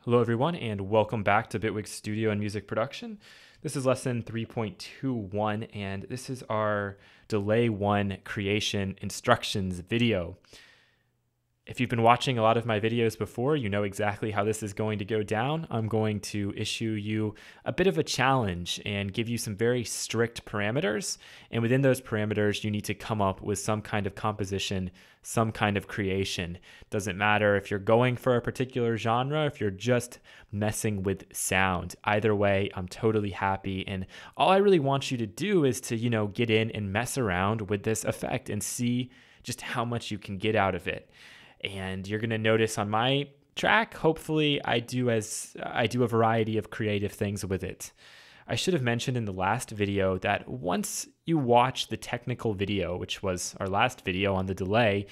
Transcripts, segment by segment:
Hello everyone and welcome back to Bitwig Studio and Music Production. This is lesson 3.21 and this is our Delay-1 creation instructions video. If you've been watching a lot of my videos before, you know exactly how this is going to go down. I'm going to issue you a bit of a challenge and give you some very strict parameters. And within those parameters, you need to come up with some kind of composition, some kind of creation. Doesn't matter if you're going for a particular genre, if you're just messing with sound. Either way, I'm totally happy. And all I really want you to do is to, get in and mess around with this effect and see just how much you can get out of it. And you're going to notice on my track, hopefully I do a variety of creative things with it. I should have mentioned in the last video that once you watch the technical video, which was our last video on the delay,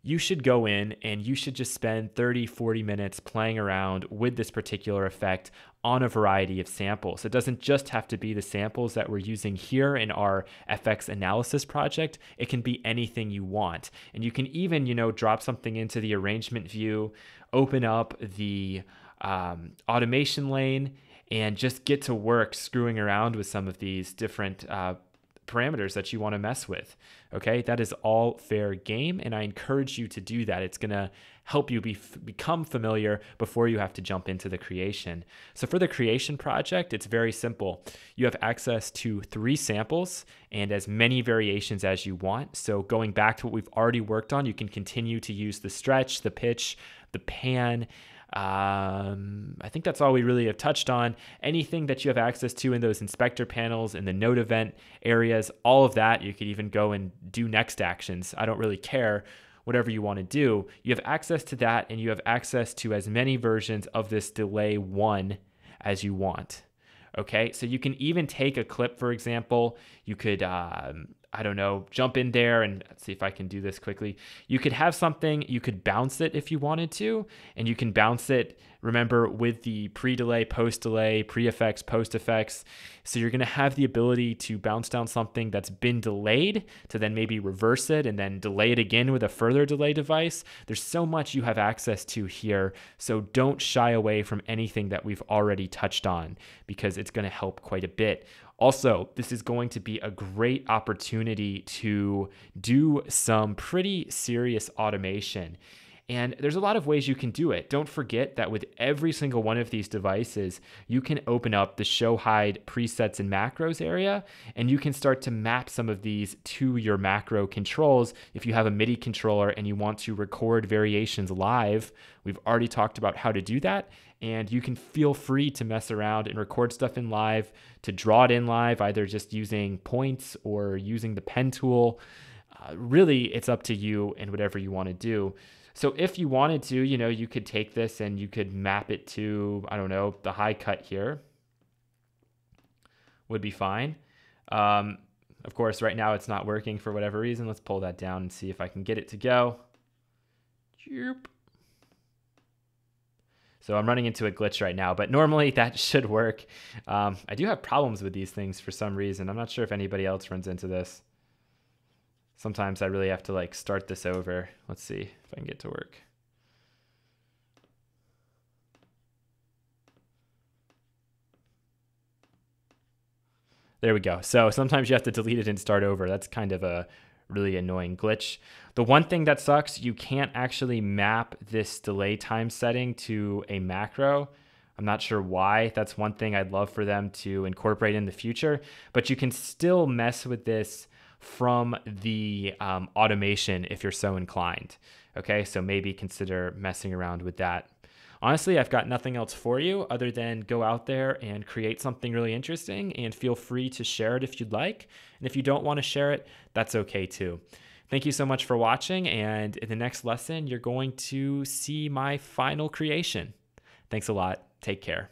you should go in and you should just spend 30-40 minutes playing around with this particular effect on a variety of samples. It doesn't just have to be the samples that we're using here in our FX analysis project. It can be anything you want. And you can even, drop something into the arrangement view, open up the automation lane, and just get to work screwing around with some of these different parameters that you want to mess with. Okay, that is all fair game, and I encourage you to do that. It's going to help you become familiar before you have to jump into the creation. So for the creation project, it's very simple. You have access to 3 samples and as many variations as you want. So going back to what we've already worked on, you can continue to use the stretch, the pitch, the pan. I think that's all we really have touched on. Anything that you have access to in those inspector panels, in the note event areas, all of that, you could even go and do next actions. I don't really care. Whatever you want to do, you have access to that, and you have access to as many versions of this Delay-1 as you want. Okay, so you can even take a clip, for example. You could, jump in there and let's see if I can do this quickly. You could have something, you could bounce it if you wanted to, and you can bounce it, remember, with the pre-delay, post-delay, pre-effects, post-effects. So you're going to have the ability to bounce down something that's been delayed to then maybe reverse it and then delay it again with a further delay device. There's so much you have access to here, so don't shy away from anything that we've already touched on because it's going to help quite a bit. Also, this is going to be a great opportunity to do some pretty serious automation. And there's a lot of ways you can do it. Don't forget that with every single one of these devices, you can open up the show hide presets and macros area, and you can start to map some of these to your macro controls. If you have a MIDI controller and you want to record variations live, we've already talked about how to do that. And you can feel free to mess around and record stuff in live, to draw it in live, either just using points or using the pen tool. Really, it's up to you and whatever you want to do. So if you wanted to, you could take this and you could map it to, the high cut here. Would be fine. Of course, right now it's not working for whatever reason. Let's pull that down and see if I can get it to go. So I'm running into a glitch right now, but normally that should work. I do have problems with these things for some reason. I'm not sure if anybody else runs into this. Sometimes I really have to start this over. Let's see if I can get to work. There we go. So sometimes you have to delete it and start over. That's kind of a really annoying glitch. The one thing that sucks, you can't actually map this delay time setting to a macro. I'm not sure why. That's one thing I'd love for them to incorporate in the future, but you can still mess with this from the automation if you're so inclined. Okay, so maybe consider messing around with that. Honestly, I've got nothing else for you other than go out there and create something really interesting, and feel free to share it if you'd like. And if you don't want to share it, that's okay too. Thank you so much for watching, and in the next lesson, you're going to see my final creation. Thanks a lot. Take care.